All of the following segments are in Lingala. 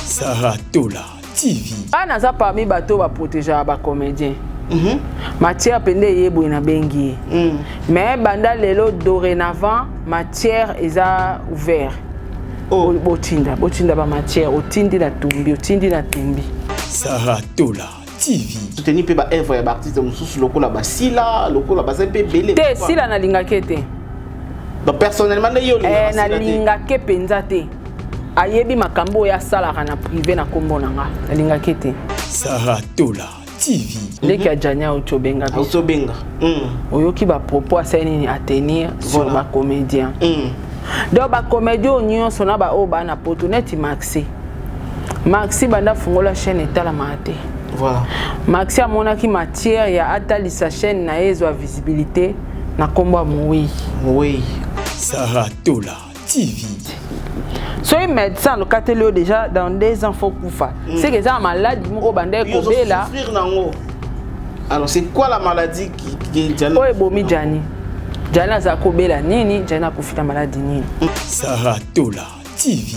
Saratola TV. Ana za parmi bateau ba protéger ba comédien. Matière pende yebo na bengi. Mais banda lelo dorénavant matière eza ouvert. Botinda ba matière otindi na tumbi otindi na tembi. Saratola TV. Soutenir pe ba œuvre ya artiste mususu lokola basila lokola bazempe belé. Te sila na lingake te. Donc personnellement yo na lingake penza te. Ayebi makambo ya sala na privé na kombo nanga na lingake te. Saratola TV. Leki ya Jania Ochobenga. Ochobenga. Oyoki ba propos aseni à tenir sur ba comédien. Donc ba comédien nyonso na ba o ba na potoneti Maxi. Maxi banda fungola chaîne etala mate. Voilà. Maxi amona ki matière ya atali sa chaîne na ezo visibilité na kombo moui. Oui. Saratola TV. Soy médecin le catélio déjà dans 2 ans faut koufa. C'est que ça maladie mo banda ko bela. Alors c'est quoi la maladie qui Jani? Oh ebomi Jani. Jani za ko bela nini, Jani akufika maladie nini. Saratola TV.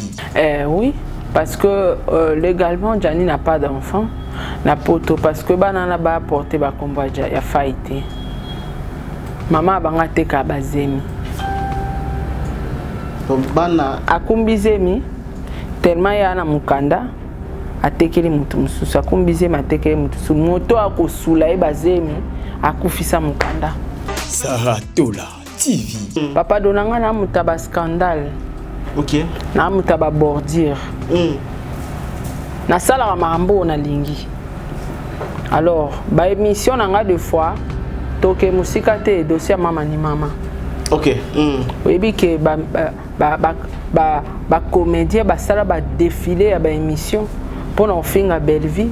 Oui, parce que légalement Jani n'a pas d'enfant, n'a poto parce que banana ba porter ba combat ya faité. Maman banga teka bazemi. Bana akumbizemi tellement ya na mukanda atekeli mutu mususu akumbizemi atekeli mutu moto akosula ebazemi akufisa mukanda. Saratola TV. Papa donanga na mutaba scandale. OK. Na mutaba bordure. Na sala marambo na lingi. Alors ba émission nanga 2 fois toke musika te dossier mama ni mama. OK. Oui que ba comédien ba sala ba défilé ya ba émission pour en finga Belleville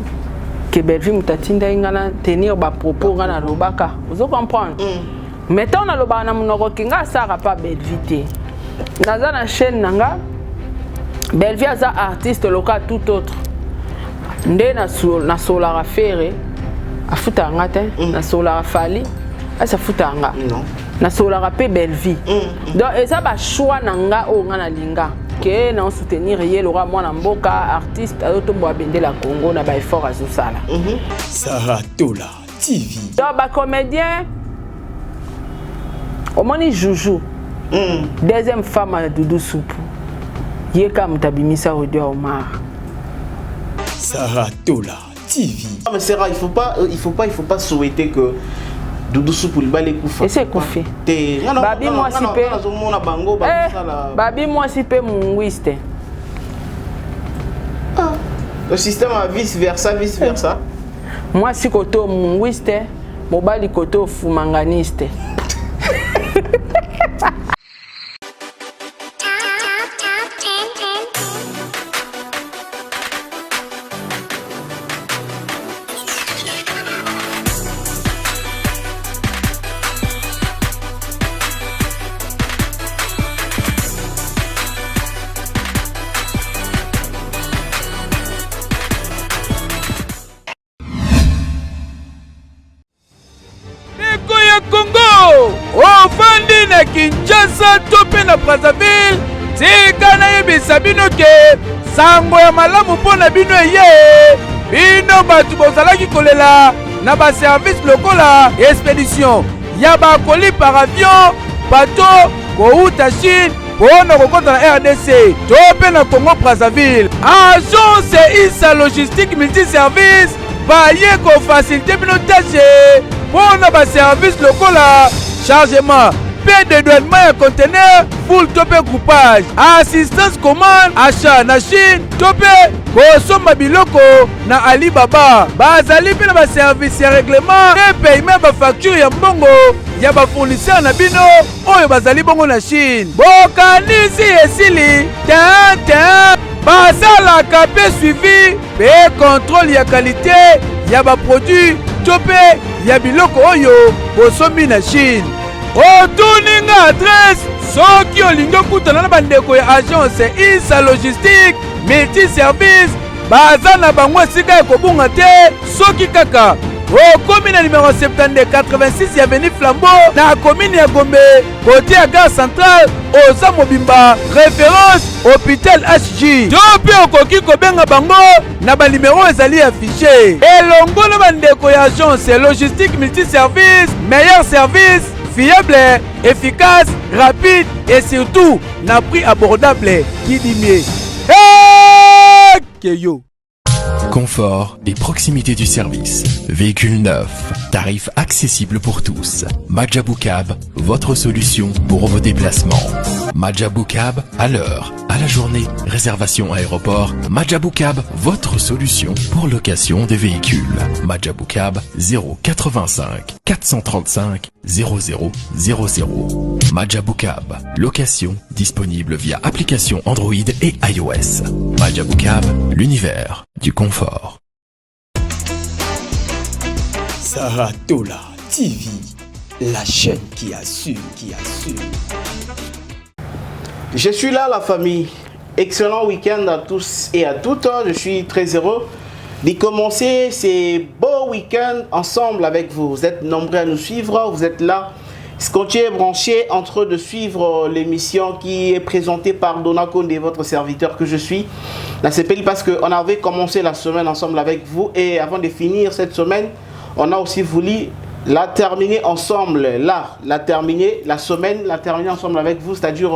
que Belleville mutatinda ingana tenir ba propos ngana lobaka. Vous comprendre? Mettons na lobana munoko kinga sara pas Belleville. Naza na chaîne nanga Belleville aza artiste local tout autre. Nde na solara faire afuta ngate na solara fali asa futa nga. Non. Na solara pe Belleville. Donc ça ba choix nanga o ngana linga que na soutenir yelo ra mwana mboka artiste azotombo abende la Congo na ba effort azosala. Saratola TV. Donc ba comédien omoni Joujou. Deuxième femme à Doudou Soupou. Yeka mutabimisa Odia Omar. Saratola TV. Mais c'est rare, il faut pas souhaiter que Doudou Soupou les koufa. Et c'est koufi. Babi moi si pe. Babi moi si pe mungwiste. Le système a vice versa. Moi si koto mungwiste, mobali koto fumanganiste. Ofandi na Kinshasa tope na Brazzaville tika na yebisa bino ke sango ya malamu mpona bino eye bino batu bozalaki kolela na ba service lokola expédition ya bakoli par avion bato kouta Chine mpona kokota na RDC tope na Congo Brazzaville. Agence ISA logistique multiservice baye kofacilite bino tâche mpona ba service lokola chargement, paie de douanement et conteneur, full topé coupage, assistance commande, achat na Chine, topé, kosomba biloko na Alibaba, bazali pe na ba service ya règlement, et paiement ba facture ya mbongo, ya ba fournisseur na bino, oyo bazali bongo na Chine. Bokanisi esili, bazalaka pe suivi, pe contrôle ya qualité, ya ba produit, topé, ya biloko oyo, bosombi na Chine. Otuninga adresse soki olingi okutana na bandeko ya agence ISA logistique multiservice baza na bango esika ya kobunga te soki kaka okomi na numéro 72 86 ya Avenue Flambeau na commune ya Gombe côté ya gare centrale oza mobimba référence hôpital HJ to mpe okoki kobenga bango na banimero ezali affiché elongo na bandeko ya agence logistique multiservice meilleur service fiable, efficace, rapide et surtout na prix abordable qui dit mieux. Hey, Keyo. Confort et proximité du service. Véhicule neuf. Tarifs accessibles pour tous. Majabou Cab, votre solution pour vos déplacements. Majabou Cab, à l'heure, à la journée, réservation aéroport. Majabou Cab, votre solution pour location des véhicules. Majabou Cab, 085 435 0000. Majabou Cab, location disponible via application Android et iOS. Majabou Cab, l'univers du confort. Saratola TV, la chaîne qui assure, Je suis là, la famille. Excellent week-end à tous et à toutes. Je suis très heureux de commencer ces beaux week-ends ensemble avec vous. Vous êtes nombreux à nous suivre, vous êtes là. Scotché branché en train de suivre l'émission qui est présentée par Dona Konde, votre serviteur que je suis. La CPL parce qu'on avait commencé la semaine ensemble avec vous et avant de finir cette semaine, on a aussi voulu la terminer ensemble. Là, la terminer ensemble avec vous, c'est-à-dire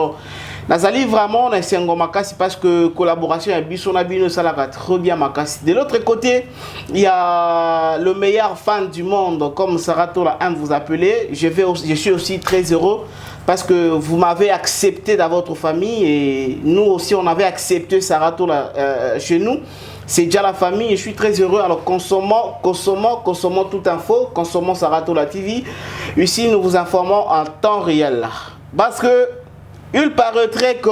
Nazali vraiment na sengo makasi parce que collaboration avec Bissona Bino ça va très bien makasi. De l'autre côté, il y a le meilleur fan du monde comme Saratola aime vous appeler. Je suis aussi très heureux parce que vous m'avez accepté dans votre famille et nous aussi on avait accepté Saratola chez nous. C'est déjà la famille et je suis très heureux. Alors consommons toute info, consommons Saratola TV. Ici nous vous informons en temps réel. Parce que il paraîtrait que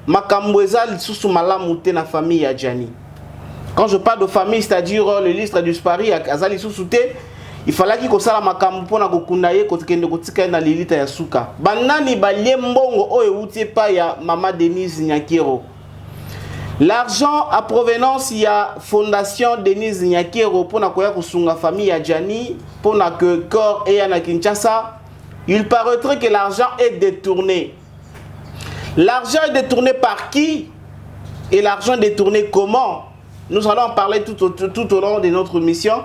Makambouezal sous malamouté na famille ya Gianni. Quand je parle de famille, c'est-à-dire le ministre du Spari Azali sous-souté, il fallait qu'il kosala makambu pona kokundaye kotikende kotika na lilita ya suka. Banani balie mbongo o eutie pa ya mama Denise Nyakero. L'argent à provenance il y a fondation Denise Nyakero pona koya kosunga famille ya Gianni pona que corps et na Kinshasa. Il paraîtrait que l'argent est détourné. L'argent est détourné par qui? Et l'argent est détourné comment? Nous allons en parler tout au long de notre mission.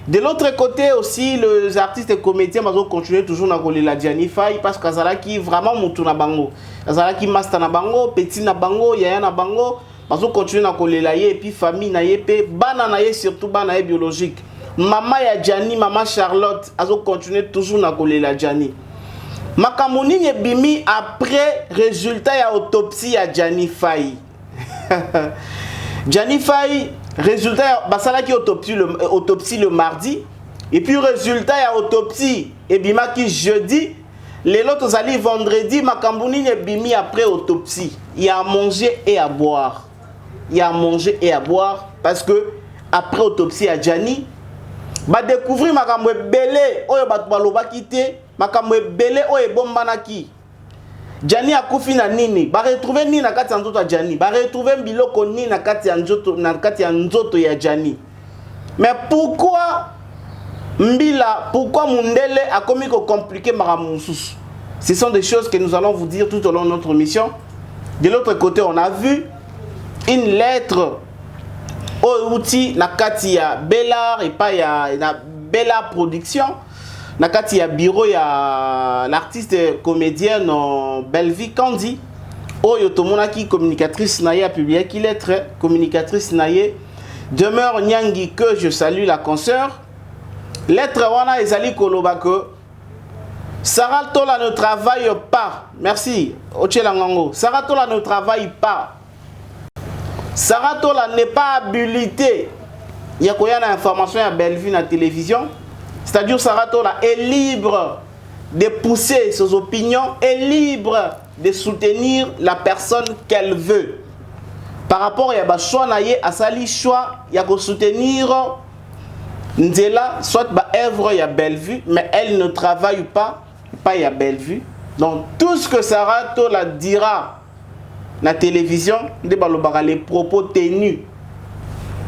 De l'autre côté aussi, les artistes et comédiens vont continuer toujours à coller la Gianni Faye parce qu'Azalaki vraiment moutou na bango. Azalaki master na bango, petit na bango, yaya na bango, vont continuer à coller la et puis famille na yé, bana na yé surtout bana yé biologique. Maman ya Gianni, maman Charlotte, vont continuer toujours à coller la Gianni. Makamoni nye bimi après résultat ya autopsie ya Gianni Faye. Gianni Faye résultat ya basala ki autopsie le mardi et puis résultat ya autopsie et bima ki jeudi les autres allés vendredi makamoni nye bimi après autopsie. Il y a à manger et à boire. Il y a à manger et à boire parce que après autopsie à Gianni ba découvrir makambo belé oyo bat baloba kité makambo belé oyo bombanaki Gianni akufi na nini ba retrouver nini na kati ya nzoto ya Gianni ba retrouver biloko nini na kati ya nzoto ya Gianni. Mais pourquoi Mundele a commis que compliqué makambo mususu? Ce sont des choses que nous allons vous dire tout au long de notre mission. De l'autre côté, on a vu une lettre au outil na kati ya Bellar et pas ya na Bellar Production na kati ya bureau ya l'artiste comédienne Bellevie Candy oyo tomonaki communicatrice na ye a publié qui lettre communicatrice na ye demeure Nyangi que je salue la consoeur lettre wana ezali koloba que Saratola ne travaille pas merci Ochela Ngango Saratola ne travaille pas. Saratola n'est pas habilité. Il y a quoi information à Bellevue na télévision. C'est-à-dire Saratola est libre de pousser ses opinions, est libre de soutenir la personne qu'elle veut. Par rapport à choix naie à sali choix, il y a que soutenir Ndela soit ba œuvre ya Bellevue, mais elle ne travaille pas ya Bellevue. Donc tout ce que Saratola dira la télévision, les propos tenus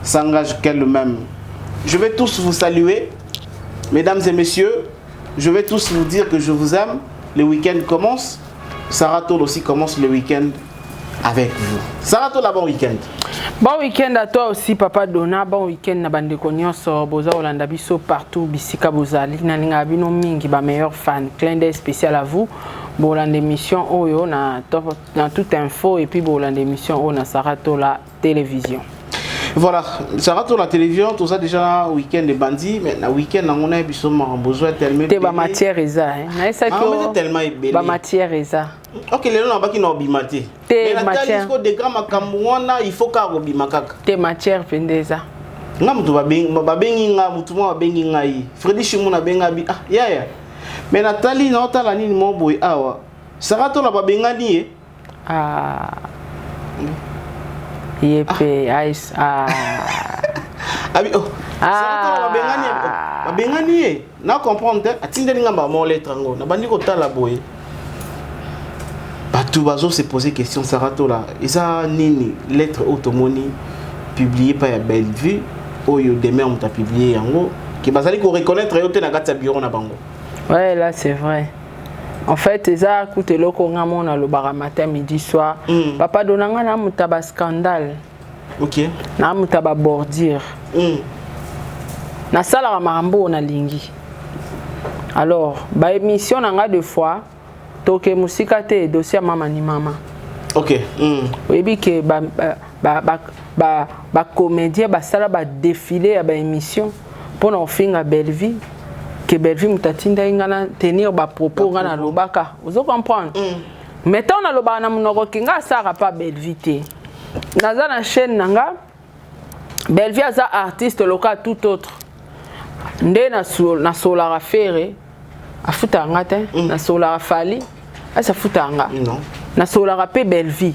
s'engagent qu'elle-même. Je vais tous vous saluer Mesdames et messieurs, je vais tous vous dire que je vous aime. Le week-end commence. Sarah Tol aussi commence le week-end avec vous. Sarah Tol, bon week-end. Bon week-end à toi aussi, Papa Dona. Bon week-end na bande konyoso boza Olanda biso partout bisika bozali na linga bino mingi ba meilleur fan. Clin d'œil spécial à vous. Bolanda émission oyo na toute info et puis bolanda émission o na Sarah Tol la télévision. Voilà, Sarah Tol la télévision, tout ça déjà week-end de bandits, mais na week-end on a biso besoin tellement de matière eza na esa ko tellement belé. Ba matière eza. OK, les gens baki no bimate. Mais na tali ko de grand makamwana il faut ka bimakaka. Te matière pendeza. Nga mutu babengi nga mutu mo babengi ngai. Freddy Shimuna benga bi ah ya. Mais Nathalie na otala nini mo boy awa. Sarah Tol la babenga ni ah. Yepe ice ah. Abi oh. Sarah Tol la babengani na comprendre atinde ninga ba mo lettre ngo na bandi ko tala boy. Tout bazo se poser question Sarah Tol la isa nini lettre automoni publiée par Bellevue oyo demain on t'a publié yango qui bazali ko reconnaître yote na kati bureau na bango. Ouais, là c'est vrai. En fait, ça coûte loko ngamo na lo bara matin midi soir. Papa donanga na mutaba scandale. OK. Na mutaba bordure. Na sala marambo na lingi. Alors, ba émission nanga deux fois toke musika te dossier mama ni mama. OK. Oui bi ke ba comédien ba sala ba défilé ba émission pour na finga Bellevue. Que Bellevue mutatinda ingana tenir ba propos ngana lobaka. Vous comprendre? Mettons na loba na munoko kinga sara pa Bellevue te. Naza na chaîne nanga Bellevue aza artiste local tout autre. Nde na solara fere afuta ngate na solara fali asa futa nga. Non. Na solara pe Bellevue.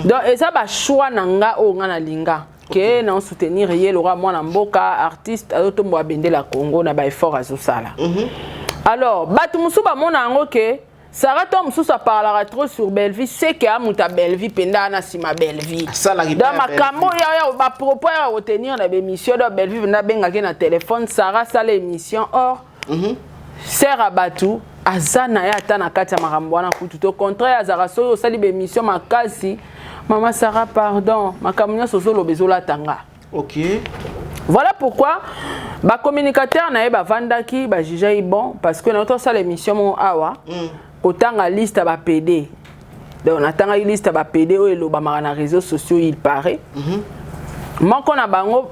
Donc eza ba choix nanga o ngana linga. Que non soutenir yé le roi mwana mboka artiste azotombo abende la Congo na ba effort azosala. Alors batu musuba mona ngo ke Sarah Tol mususa parlera trop sur Bellevue c'est que amuta Bellevue penda na sima Bellevue. Dans ma camo ya ba propos ya retenir na émission de Bellevue na benga ke na téléphone Sarah sala émission or sert à batu azana ya ata na kati ya makambo wana kutu to contraire azara so sali be émission makasi. Maman Sarah, pardon, ma camion solo bezola tanga. OK. Voilà pourquoi ba communicateur na ba vandaki ba jija bon parce que notre salle émission mon awa otanga liste ba PD. Donc on attend une liste ba PD o elo ba na réseaux sociaux il paraît. Mon kona bango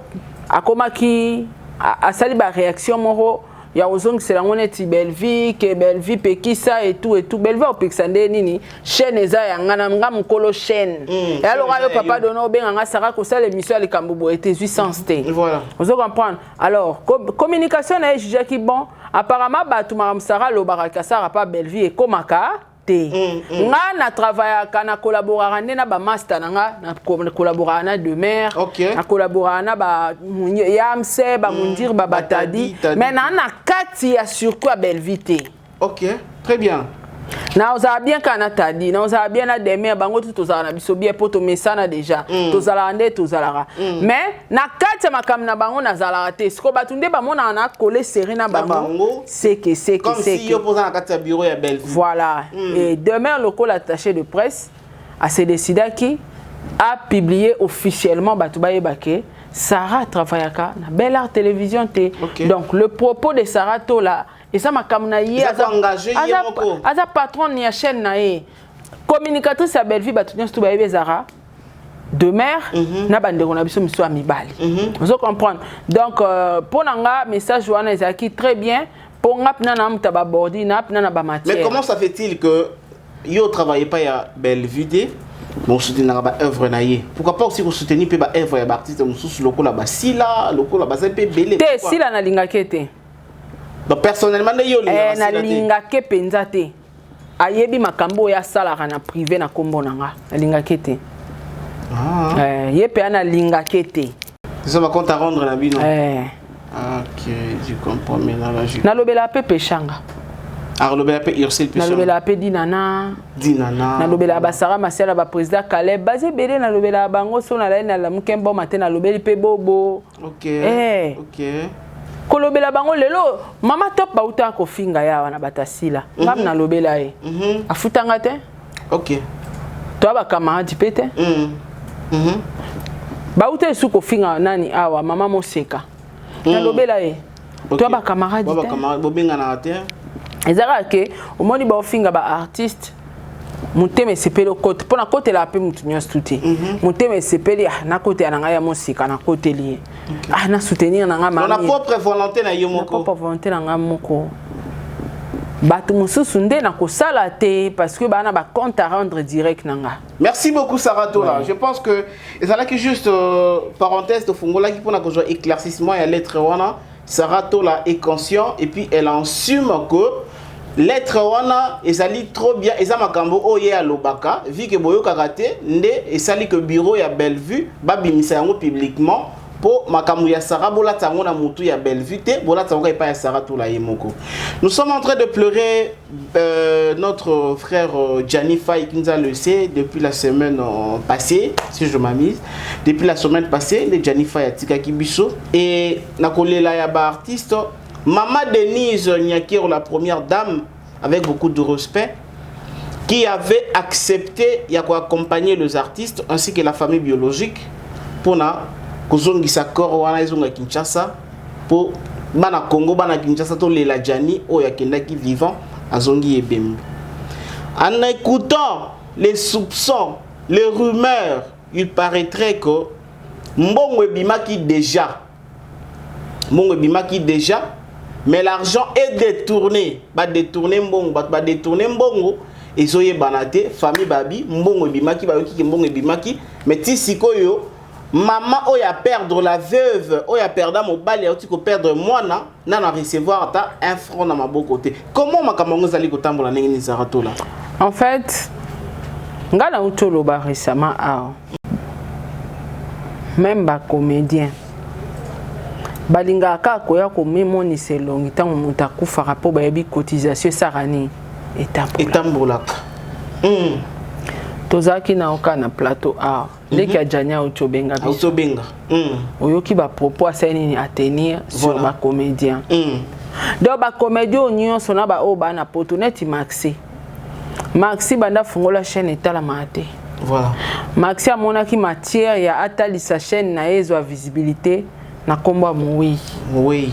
akoma ki a sali ba réaction moro ya ozong c'est la monnaie Bellevue que Bellevue pekisa et tout Bellevue opexande nini chaîne eza ya ngana ngam kolo chaîne et alors yo papa dono benga nga sara ko ça l'émission le kambobo était 800 té voilà vous comprendre alors communication na jija ki bon apparemment batu maram sara lo baraka sara pa Bellevue et komaka té nga na travailler kana collaborer na ba master nga na collaborer na de mer na collaborer na ba yamse ba mundir ba batadi mais na kati ya surtout à Bellevue té. OK, très bien. Na oza bien kana tadi, na oza bien na demer bango tout ozala na biso bien poto mesana déjà. Tozala ande tozala. Mais na kati makam na bango na zala te. Siko batunde ba mona na coller serré na bango. C'est que comme si yo posa na kati ya bureau ya Bellevue. Voilà. Et demain le col attaché de presse a se décidé qui a publié officiellement Batoubaye Baké Sarah travaillaka na Bel Art Télévision T. Donc le propos de Sarah Tol la et ça m'a kamna yé aza patron ni chaîne na yé communicatrice à Bellevue Batounia Stoubaye Bezara de mer na bande on a biso miso amibali. Vous comprendre. Donc pour nanga message wana ezaki très bien pour ngap na na mutaba bordi na na ba matière. Mais comment ça fait-il que yo travaillez pas à Bellevue T? Bon soutenir ba œuvre na yé. Pourquoi pas aussi vous soutenir pe ba œuvre ya artiste mususu lokola ba sila lokola ba pe belé. Te sila na lingake te. Donc personnellement yo na lingake penza te. Ayebi makambo ya sala na privé na kombo nanga na lingake te. Yé pe na lingake te. Ça va compte à rendre na bino. OK, je comprends maintenant là je. Na lobela pe pechanga. Alors le belape Ursil Pechanga. Na lobela pe dinana. Dinana. Na lobela basara masela ba président Caleb basé belé na lobela bango so na la na la mukembo matin na lobeli pe bobo. OK. OK. kolobela bango lelo mama top bauta ko finga ya wana batasila ngam na lobela e afutanga te OK to ba camarade pete bauta su ko finga nani awa mama moseka na lobela e to ba camarade te ba camarade bobenga na te ezaka ke omoni ba finga ba artiste muteme sepelo kote pona kote la pe mutu nyos tuti muteme sepeli na kote ananga ya mosika na kote li na soutenir na nga mama na propre volonté na yo moko propre volonté na nga moko batu mususu nde na kosala te parce que bana ba compte à rendre direct na nga. Merci beaucoup Sarah Tola. Je pense que ça là que juste parenthèse de fungola qui pona ko éclaircissement ya lettre wana Sarah Tola est conscient et puis elle assume que lettre wana ezali trop bien eza makambo oye ya lobaka vu que boyo karaté nde esali que bureau ya Bellevue babimisa yango publiquement pour makambo ya Sarah bola tango na mutu ya Bellevue te bola tango pa ya Sarah Tola yemoko. Nous sommes en train de pleurer notre frère Gianni Faye qui nous a laissé depuis la semaine passée si je m'amuse depuis la semaine passée le Gianni Faye atika kibiso et nakolela ya ba artiste Maman Denise Nyakiro, la première dame, avec beaucoup de respect, qui avait accepté d'accompagner les artistes ainsi que la famille biologique pour Kozongisa Korwana Izonga Kinshasa pour Bana Congo, Bana Kinshasa, tous les Ladjani, Oyakenda qui vivant à Zongi et Bembe. En écoutant les soupçons, les rumeurs, il paraîtrait que Mbongo Bimaki déjà. Mbongo Bimaki déjà. Mais l'argent est détourné. Ba détourner mbongo, ba détourner mbongo. Et soye banate, famille babi, mbongo bimaki, ba yoki mbongo bimaki. Mais tisiko yo, maman oya perdre la veuve, oya perdre mon bal, oya tiko perdre moi na recevoir ta un franc dans ma beau côté. Comment ma kamango zali ko tambola ndenge ni Zarato là? En fait, ngala utolo ba récemment même ba comédien. Balinga ka koya ko memoni selongi tango muta kufara po bayebi cotisation sarani etambolaka tozaki na oka na plateau leki ajanya ochobenga oyoki ba propos aseni à tenir sur ma comédien donc ba comédien nyonso na ba o ba na potoneti Maxi banda fungola chaîne etala mate voilà Maxi amonaki matière ya atali sa chaîne na ezwa visibilité na komba moui. Oui.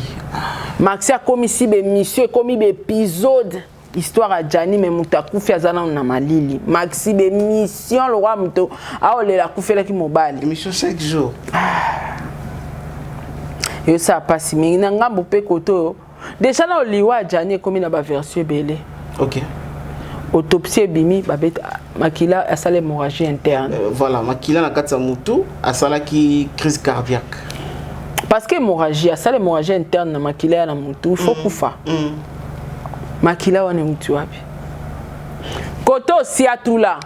Maxi a commis si be mission, commis be épisode histoire à Gianni mais muta kufi azana na malili. Maxi be mission le roi muto a ole la kufi la ki mobile. Mission 5 jours. Yo ça passe mais na ngambo pe koto. Déjà na oliwa Gianni commis na ba version belé. OK. Autopsie bimi babet makila a sale hémorragie interne. Voilà, makila na katsa mutu a sala ki crise cardiaque. Parce que l'hémorragie, ça l'hémorragie interne, makila na mutu, il faut kufa. Makila wane mutu wapi. Koto si atula.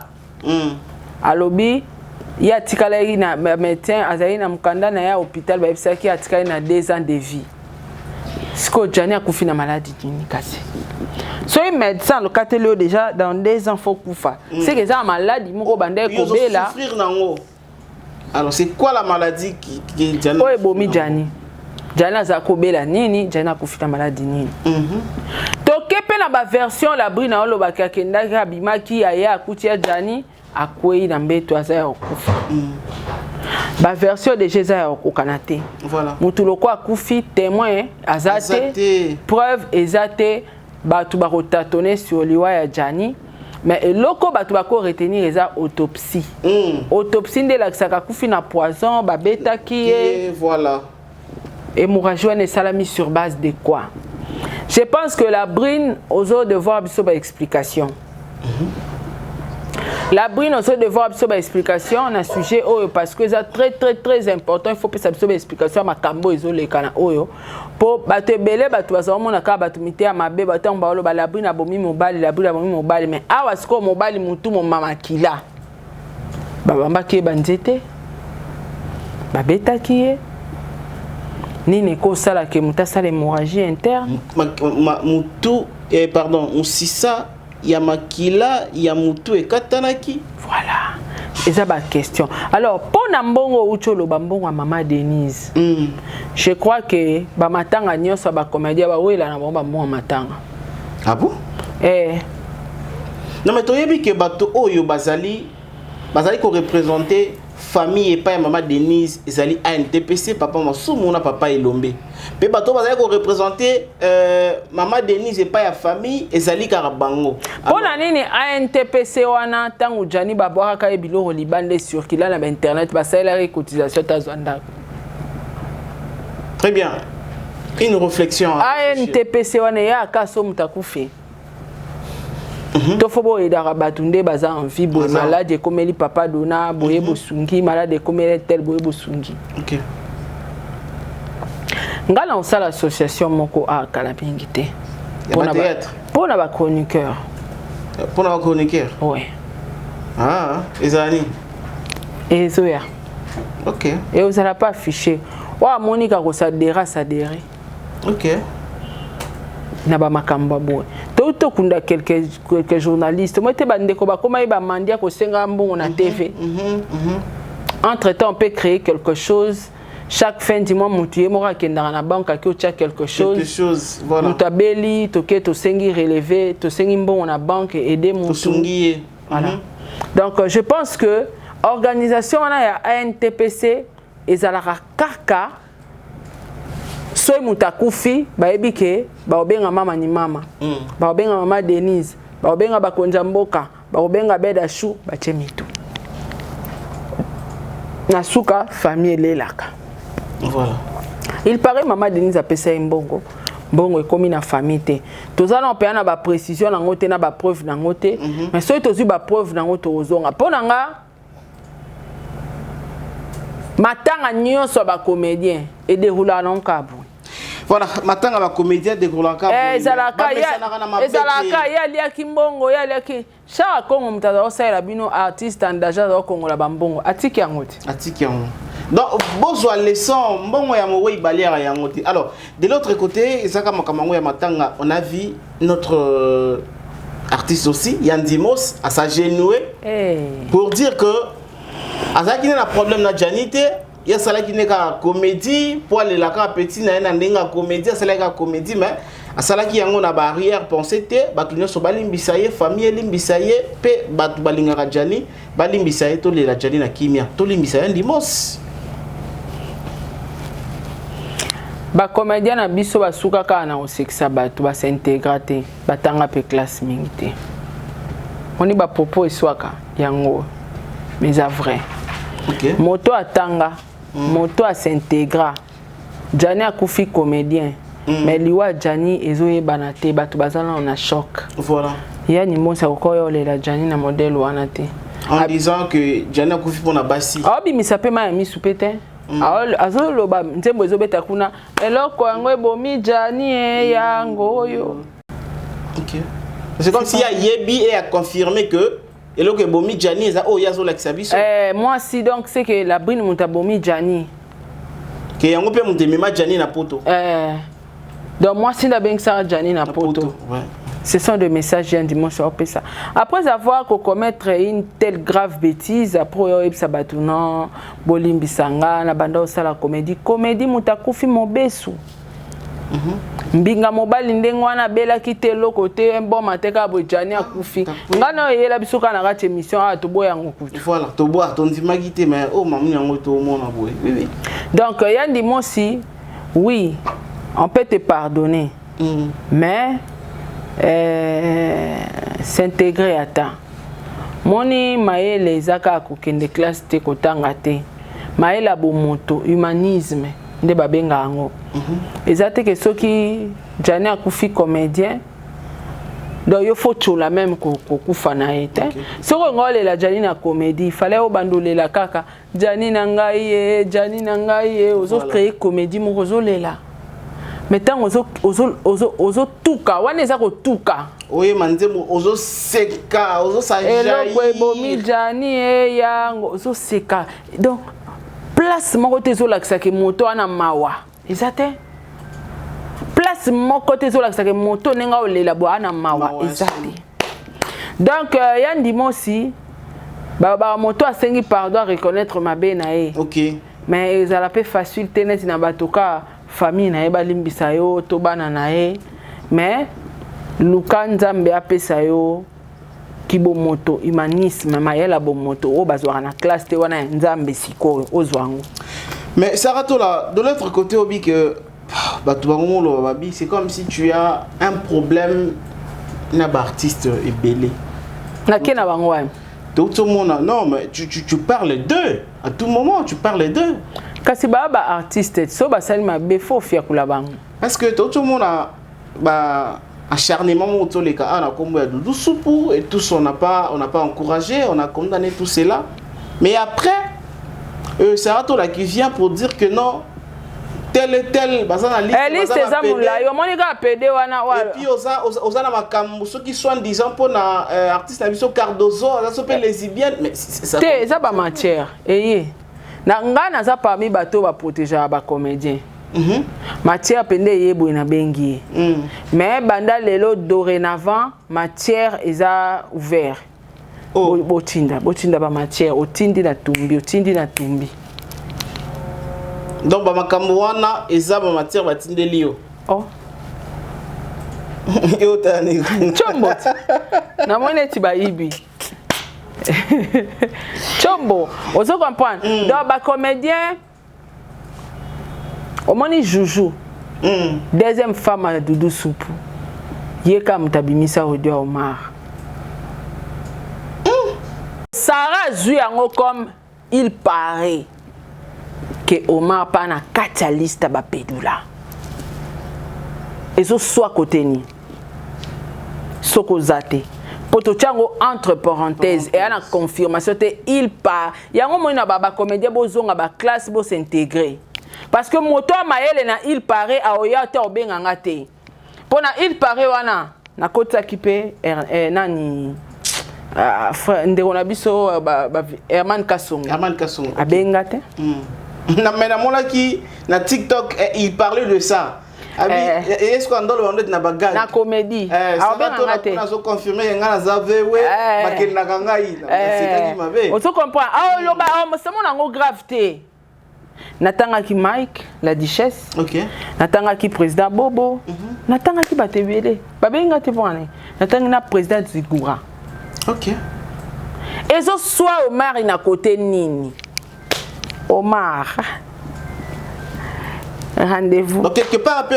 Alobi ya tikala na médecin azali na mukanda na ya hôpital ba ebisaki atikala na 2 ans de vie. Siko Gianni akufi na maladie ni kasi. So un médecin le katelo déjà dans 2 ans faut kufa. C'est que ça maladie moko bande ko bela. Souffrir nango. Alors c'est quoi la maladie qui Gianni? Oh ebomi Gianni. Gianni azakobela nini, Gianni akufita maladie nini. Toke pe na ba version la brina olo bakakenda kabimaki aya akutia Gianni akwei na mbeto azaya okufa. Ba version de Jésus ya okanate. Voilà. Mutu loko akufi témoin azate preuve ezate batu ba rotatone sur liwa ya Gianni. Mais loko batu bako retenir eza autopsie. Autopsie de la kisaka kufi na poison ba beta qui est voilà. Hémorragie ne salami sur base de quoi? Je pense que la brine aux autres devoir biso ba explication. La brine aux autres devoir biso ba explication on a sujet oyo parce que c'est très important, il faut que ça biso ba explication makambo ezole kana oyo. Po bato belé bato bazomona ka bato mité mabe bato mbalo ba la brine abomi mobali la brine abomi mobali mais awa siko mobali mutu mo mama kila. Babamba ki banzete. Babeta ki nini ko sala ke muta sala hémorragie interne. Mutu pardon, on sisa ya makila ya mutu e katanaki. Voilà. eza ba question. Alors pour na mbongo ucholo ba mbongo Maman Denise. Je crois que ba matanga nyonso ba comédien ba wela na ba mbongo matanga. Ah bon? Non mais toyebi que bato oyo bazali ko représenter famille et pas Maman Denise ezali ANTPC papa masumu na papa Elombe. Pe bato bazali ko représenter Maman Denise et pas ya famille ezali karabango. Pona nini ANTPC wana tangu jani babwaka ka biloko libande sur kila na internet basala la cotisation tazwanda. Très bien. Une réflexion. ANTPC wana ya kaso mutakufi. Tofobo edara batunde baza en vie bo malade comme li papa dona boye bosungi malade comme tel boye bosungi. OK. Ngala on sala l'association moko a kalapingité. Pour na ba chroniqueur. Pour na ba chroniqueur. Oui. Ah, ezani. Ezoya. OK. Et vous allez pas afficher. Wa Monica ko s'adhérer. OK. Na ba makamba boye. To kunda quelques journalistes moi te bandeko ba koma ba mandia ko senga mbongo na TV. Entre temps on peut créer quelque chose chaque fin du mois mutué mora kenda na banque ki otia quelque chose voilà mutabeli toke to sengi relever to sengi mbongo na banque aider mutu voilà. Donc je pense que organisation na ya ANTPC ezalaka kaka soy mutakufi baebi ke baobenga mama ni mama baobenga Maman Denise baobenga bakonja mboka baobenga beda chou bachemitu nasuka famille lelaka. Voilà. Il paraît Maman Denise a pesa mbongo mbongo ekomi na famille te tozala on peut na ba précision na ngote na ba preuve na ngote mais soy tozu ba preuve na ngote ozonga pona nga matanga nyonso ba comédien et déroula non kabu. Voilà, matanga ba comédien déroula kabu. Ezalaka ya lia kimbongo ya lia ki cha Kongo mutaza osala bino artiste endaja za Kongo la bambongo atiki yangote. Atiki yango. Donc bozwa leçon mbongo ya mowe ibaliara yangote. Alors, de l'autre côté, ezaka makamango ya matanga, on a vu notre artiste aussi Yandimos à s'agenouer pour dire que azaki na problème na janité ya salaki ne ka comédie pour aller la ka petit na ndenga comédie salaki ka comédie mais asalaki yango na barrière pensée te bakinyo so balimbisa ye famille limbisa ye pe batu balinga jani balimbisa ye to le la jani na kimia to limbisa ye Ndimos ba comédien na biso basuka ka na osekisa batu ba s'intégrer batanga pe classe mingi te oni ba propos eswaka yango mais à vrai. OK. Moto atanga, moto a s'intégra. Jani a koufi comédien. Mais liwa Jani ezoye banate batu bazana on a choc. Voilà. Ya ni monsa koyo le la Jani na modèle wanate. En disant que Jani a koufi pour na basi. Ah bi misape ma mi soupete. Azo loba nzembo ezobeta kuna eloko yango ebomi Jani yango yo. OK. C'est comme si ya yebi et a confirmé que et là que bomi Jani eza o yazo la kisabiso. Moi si donc c'est que la brine monta bomi Jani. Que yango pe monte mema Jani na poto. Donc moi si la ben ça Jani na poto. Ouais. Ce sont des messages un dimanche au ça. Après avoir commettre une telle grave bêtise après ça batuna bolimbi sanga na banda osala comédie mutakufi mobesu. Mbinga mobali ndengwana bela kitelo côté bon mateka bo Jani akufi ngana yela bisuka na kati émission a to boya ngokutu voilà to boya to ndima kité mais oh mamu yango to mona boye oui donc Yandi Mosi oui on peut te pardonner mais s'intégrer à temps moni maele zaka kokende classe te kotanga te maela bo moto humanisme nde babenga yango ezate que ceux qui Jani akufi comédien donc il faut tout la même kufa na ete so ko ngole la Jani na comédie fallait obandole la kaka Jani na ngai ozo créer comédie mo ozolela mais tant ozo tuka wana eza ko tuka oye manzemo ozo seka ozo sajai eloko ebomi Jani yango ozo seka donc place moko te zolakisa ke moto ana mawa ezate place moko te zolakisa ke moto nenga olela bo ana mawa ezate donc Yandi Mosi ba moto asengi pardon à reconnaître ma benae. OK. Mais ils ala pe facilité net na batoka famille na ba limbisa yo to bana nae. Mais luka nzambe apesa yo kibo moto humanisme mayela bo moto o bazwa na classe te wana nzambe siko ozwango. Mais Sarah Tola, de l'autre côté obi que c'est comme si tu as un problème na artiste ébélé. Na kena bango wa. Tout le monde non mais tu parles d'eux à tout moment tu parles d'eux. Kasi ba artiste so ba salima be fo fia kula bango. Parce que tout le monde a acharnement moto les cas na kombo ya Doudou Soupou et tous on n'a pas encouragé, on a condamné tout cela. Mais après Sarah Tola qui vient pour dire que non tel et tel bazana liste ezamula yo monika PD wana wa. Et puis oza na makambo ceux qui sont disant pour na artiste na biso Cardozo ça s'appelle lesbienne mais ça te ça ba matière eye na ngana za parmi bato ba protéger ba comédien matière pende yebo na bengi mais banda lelo dorénavant matière eza ouvert botinda ba matière otindi na tumbi donc ba makambo wana eza ba matière batindeli yo yo tani chombo na mone ti ba ibi chombo ozo comprendre donc ba comédien omoni Joujou deuxième femme à Doudou Soupou yeka mutabimisa odio Omar Sarah zui yango comme il paraît que Omar pas na katia liste ba pedula ezo soit côté ni soko zate poto chango entre parenthèses et ana confirmation te il part yango moina ba comédien bozonga ba classe bo s'intégrer parce que moto maele na il paraît a oya te obenganga te pona il paraît wana na kota kipe nani ndeko na biso Herman Kasongo abenga te na mena molaki na TikTok il parlait de ça est-ce qu'on doit le vendre na bagage na comédie abenga te na so confirmer nga na zavewe bakeli na kangai c'est qui mabe on se comprend loba c'est mon ngo gravité natanga ki Mike la duchesse OK natanga ki président Bobo natanga ki batebele babenga te bwana natanga na président Zigura. OK. Et ce soit Omar na côté nini. Omar. Rendez-vous. Donc quelque part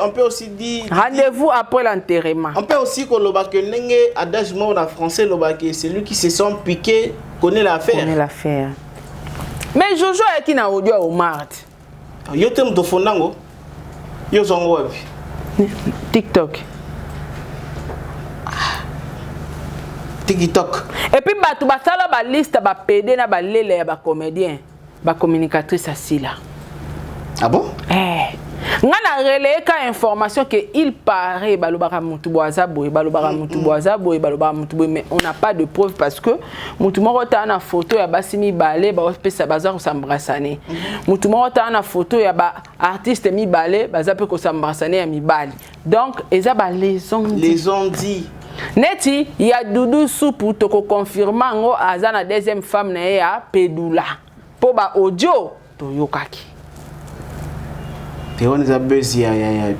on peut aussi dire rendez-vous après l'enterrement. On peut aussi que le bac nenge adage mot en français le bac c'est lui qui se sent piqué connaît l'affaire. Connaît l'affaire. Mais Jojo est qui na audio Omar. Yo tem to fondango. Yo zongo wapi. TikTok. TikTok. Et puis bato basala ba liste ba PD na ba lele ba comédien, ba communicatrice asila. Ah bon? Ngana relais ka information que il paraît balobaka mutu boaza boy balobaka mutu boaza boy balobaka mutu boy mais on n'a pas de preuve parce que mutu moko ta na photo ya basimi balé ba pesa baza ko sambrasane. Mutu moko ta na photo ya ba artiste mi balé baza pe ko sambrasane ya mi bali. Donc eza ba les ont dit Neti ya Doudou Soupou toko confirma ngo aza na deuxième femme na ya Pedula. Po ba audio to yokaki. Te on za bezi ya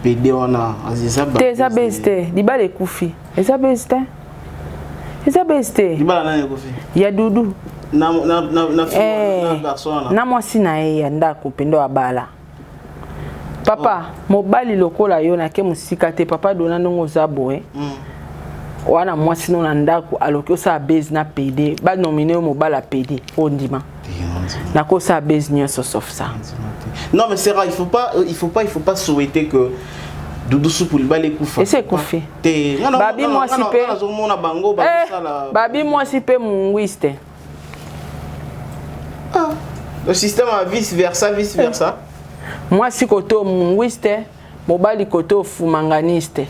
PD wana azisa ba. Te za bezi di ba le kufi. Eza bezi te. Eza bezi te. Di ba na kufi. Ya Doudou. Na garçon na mwasi na ya ndako pendo abala. Papa, mobali lokola yo na ke musika te papa dona ndongo zabo wana mwasi no na ndako aloki osa base na PD ba nominer mobala PD ondima na ko sa base nyonso sauf ça. Non mais c'est vrai, il faut pas souhaiter que Doudou Soupou balé kufa. Et c'est kufi. Babi mwasi pe babi mwasi pe mungwiste. Le système a vice versa. Mwasi koto mungwiste, mobali koto fumanganiste.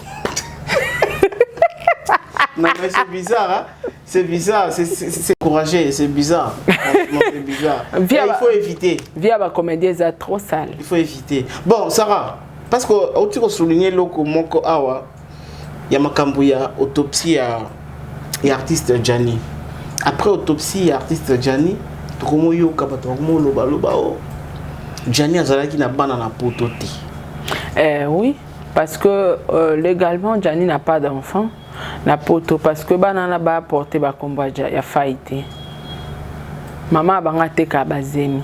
Non mais c'est bizarre, hein? C'est bizarre, c'est courageux, c'est bizarre. C'est bizarre. Il faut éviter. Via ba comédie ça trop sale. Il faut éviter. Bon, Sarah, parce que tu as souligné loko moko awa, ya makambu ya autopsie ya artiste Gianni. Après autopsie artiste Gianni tokomo yoka bato komo loba loba o Gianni azalaki na bana na poto te. Oui, parce que légalement Gianni n'a pas d'enfant na poto parce que bana na ba porter ba komba ya faité. Maman banga teka bazemi.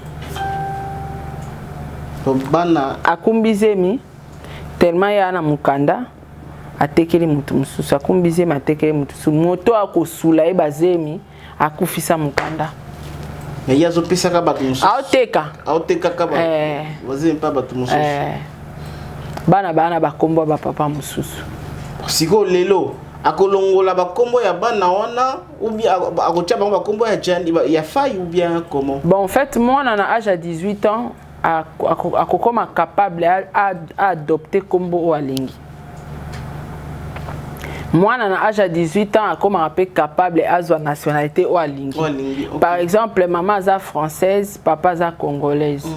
Bana akumbizemi tellement ya na mukanda atekeli mutu mususu akumbizemi atekeli mutu moto akosula e bazemi akufisa mukanda. Mais yazo pesaka bato mususu. Aoteka ka ba. Bazemi pa bato mususu. Bana bakombo ba papa mususu. Siko lelo akolongola bakombo ya bana wana ou bien akotia bango bakombo ya Gianni ya faille ou bien comment? Bon en fait moi on a âge à 18 ans akokoma capable à adopter kombo alingi. Moi na âge à 18 ans akoma capable à la nationalité ou alingi. Okay. Par exemple maman za française, papa za congolaise.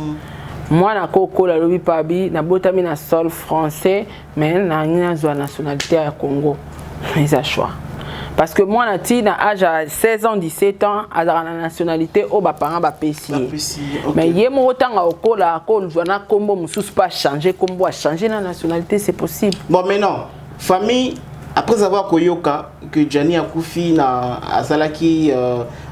Moi na koko la lobi pabi na botami na sol français mais na la nationalité ya Congo. Ils ont choix. Parce que moi, na âge à 16 ans, 17 ans, à la nationalité, au parents ba PC. Mais yé mo autant à okola, na combo musus pas changer, combo a changer la nationalité, c'est possible. Bon maintenant, famille après avoir koyoka que Gianni a koufi na azalaki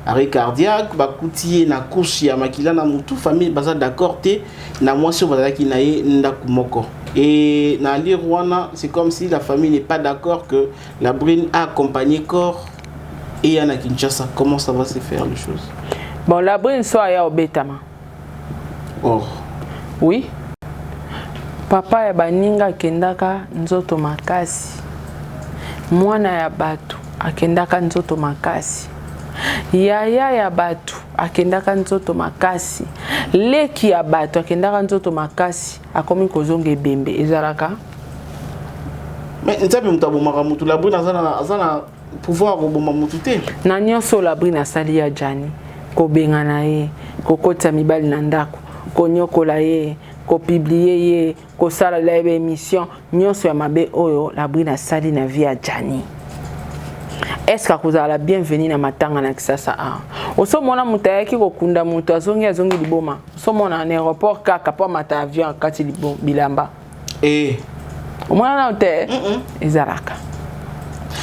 arrêt cardiaque, ba kouti na couche ya makila na mutu famille baza d'accord té na moi sur bazalaki na ye ndakumoko. Et dans les Rwanda, c'est comme si la famille n'est pas d'accord que la Brine a accompagné corps et Yana Kinshasa. Comment ça va se faire les choses? Bon, la Brine soit au Betama. Oh. Oui. Papa ya baninga kendaka nzoto makasi. Mwana ya batu akendaka nzoto makasi. Yaya ya batu akendaka nzoto makasi. Leki ya batu akendaka nzoto makasi akomi kozonge bembe ezalaka. Mais ntabe mutabomaka mutu la Brine azana pouvoir koboma mutu te. Na nyonso la Brine asali ya Gianni kobenga na ye kokota mibali na ndako konyokola ye kopublier ye kosala la émission nyonso ya mabe oyo la Brine asali na vie ya Gianni. Est-ce que vous avez la bienvenue na matanga na kisasa a oso mona mutayaki kokunda mutu azongi liboma oso mona na aéroport kaka po mata avion kati bilamba omona na hotel ezalaka.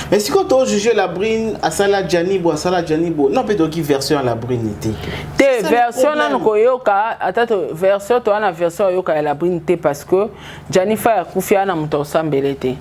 Mais si quand on juge la Brine à sala Gianni bo non peut qui version à la Brine était version na koyoka atato version to ana version yoka la Brine te parce que Gianni fa kufia na mutu osambelete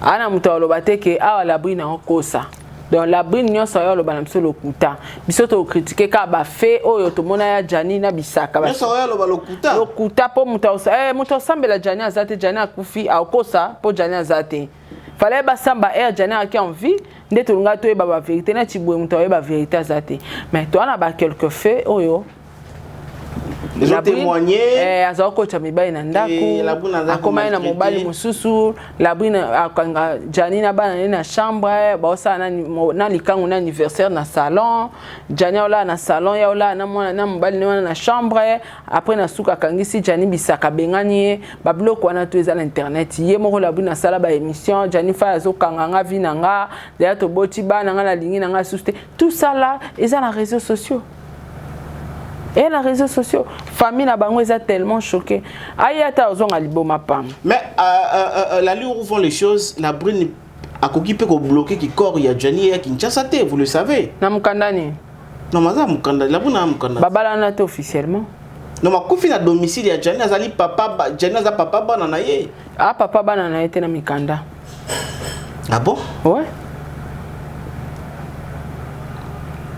ana mutu olobate ke a la Brine en kosa. Donc la Brine nyonso yo loba na biso lokuta biso to critiquer ka ba fait oyo to mona ya Gianni na bisaka ba nyonso yo loba lokuta po muta osambela Gianni azate Gianni akufi akosa po Gianni azate fallait ba samba Gianni aki en vie nde to nga to ba vérité na tibwe muta yo ba vérité azate mais to ana ba quelques faits oyo les ont témoigné azako cha mibali na ndako akoma na mobali mususu la Brine akanga Gianni na bana na chambre ba osana na likangu na anniversaire na salon Gianni ola na salon ya ola na mwana na mobali na chambre après na suka kangisi Gianni bisaka bengani ba bloko wana to ezala internet ye moko la Brine sala ba émission Gianni fa azokanga nga vinanga ya to boti bana nga na lingi na nga suste tout ça là ezala réseaux sociaux. Et les réseaux sociaux, famille na bango est tellement choquée. Ayata ozonga liboma pam. Mais la lieu où vont les choses, la Brine a occupé ko bloquer qui corps ya Gianni et Kinshasa te, vous le savez. Na mukandani. Non maza mukanda, la Brine na mukanda. Babala na te officiellement. Non ma kofi na domicile ya Gianni azali papa Gianni za papa bana na ye. Ah papa bana na été na mikanda. Ah bon? Ouais.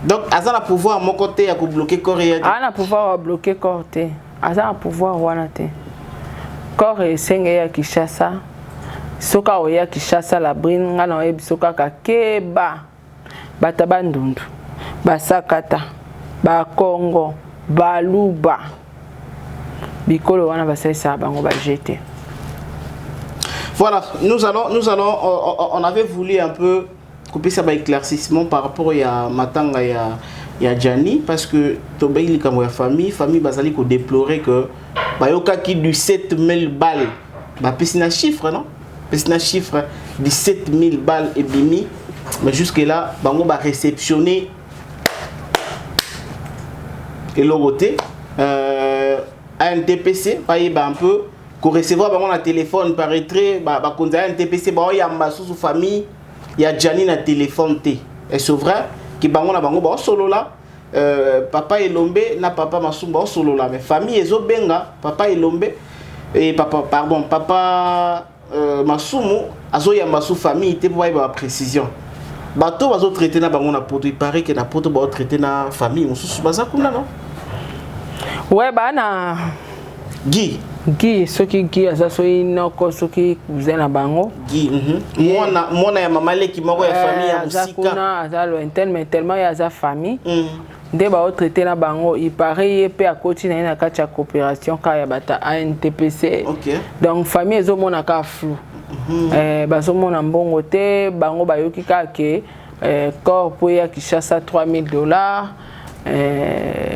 Donc, Azan a pouvoir à mon côté à bloquer corps et a pouvoir à bloquer corps te. Azan a pouvoir wana te. Corps et senge ya Kinshasa. Soka oya Kinshasa la Brine ngana oya bisoka ka keba. Batabandundu. Basakata. Ba Congo. Baluba. Bikolo wana basaisa bango ba jeter. Voilà, nous allons on avait voulu un peu couper ça par éclaircissement par rapport à Matanga ya Gianni parce que Tobey li comme famille basali ko déplorer que bayoka qui du 7000 balles ba piscina chiffre non piscina chiffre 17000 balles et bimi mais jusque là bango ba réceptionner et l'oroté ANTPC un peu qu'on recevoir un téléphone par retrait qu'on a ANTPC il y a ma sous famille il y a Gianni na téléphone t et c'est vrai que bango na bango solo là papa Elombe na papa Masumba solo là mais famille ezo benga papa Elombe et papa Masumu azo ya masu famille te pour avoir précision bato bazo traiter na bango na poto il paraît que na poto ba traiter na famille mususu baza kuna non ouais bana Guy soki Guy aza so inoko soki cousin na bango Guy mona ya mama leki moko ya famille ya musika kuna aza lointain mais tellement ya za famille nde ba traiter na bango il paraît pe a continuer na kati ya coopération ka ya bata ANTPC donc famille ezo mona ka flou bazo mona mbongo te bango bayoki ka ke corps po ya Kinshasa $3000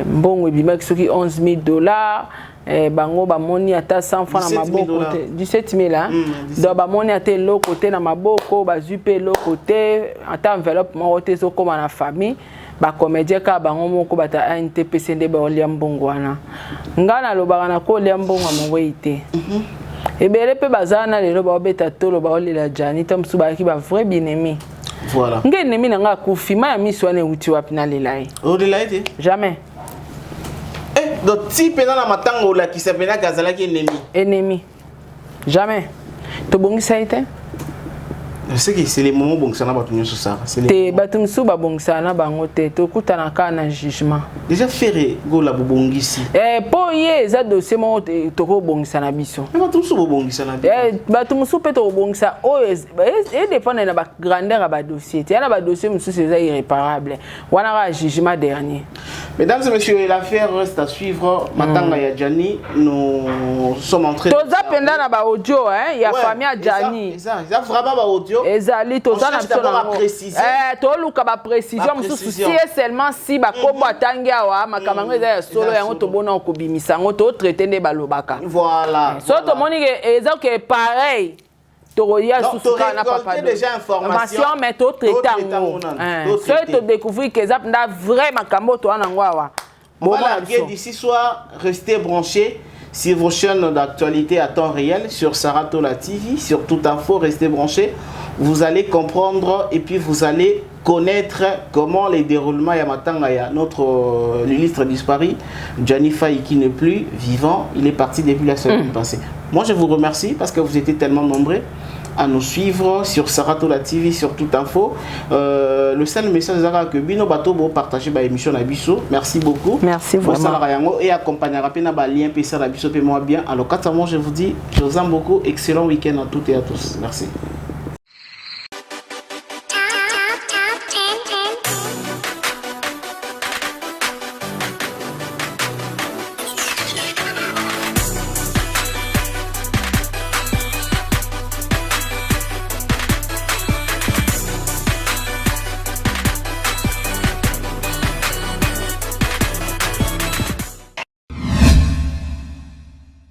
mbongo bimaki soki $11000 bango bamoni ata 100 francs na maboko te 17000 hein donc bamoni ata eloko te na maboko bazwi pe eloko te ata enveloppe moko te ezokoma na famille bacomédien ka bango moko bata ANTPC nde baolia mbongo wana nga nalobaka na kolia mbongo amongoi te ebele mpe bazala na lelo baobeta tolo baolela Gianni ta mosusu bayaki bavrai bien-aimé voilà nge ennemi na nga akufi ma ya miso wana euti wapi nalela ye olela ye te jamais donc ti pena na matango olakisa pena kazalaki ennemi jamais tobongisa ye te c'est que c'est les moments où ça n'a pas tenu sur ça. Te batum suba bongisa na bango te to kutana ka na jugement. Déjà ferré go la bongisi. Po ye za dossier mo to ko bongisa na biso. Batum suba bongisa na biso. Batum supe to bongisa o e dépend na ba grandeur ba dossier. Te na ba dossier musu c'est irréparable. Wana ka jugement dernier. Mesdames et messieurs, l'affaire reste à suivre. Matanga ya Gianni, nous sommes en train de toza penda na ba audio hein, ya famille ya Gianni. Ça vraiment ba audio. Ezali toza na biso na précision. To luka ba précision mususu si seulement si ba kombo atangi awa makamango eza ya solo yango to bona ko bimisa ngo to traiter ne balobaka. Voilà. So to moni ke eza ke pareil. Toya susuka na papa déjà information mais to traiter ngo. So to découvrir que ça na vrai makambo to ana ngwa. Voilà, d'ici soir, restez branchés sur vos chaînes d'actualité à temps réel, sur Saratola TV, sur Toute Info, restez branchés. Vous allez comprendre et puis vous allez connaître comment les déroulements Yamatanga, notre l'illustre disparu, Gianni Faye qui n'est plus vivant, il est parti depuis la semaine passée. Moi je vous remercie parce que vous étiez tellement nombreux à nous suivre sur Saratola TV, sur Toute Info. Le seul message que Bino Bato pour partager l'émission Nabiso. Merci beaucoup. Merci vraiment. Et accompagner le lien PSA Nabiso, moi bien. Alors, moi je vous dis, je vous aime beaucoup. Excellent week-end à toutes et à tous. Merci.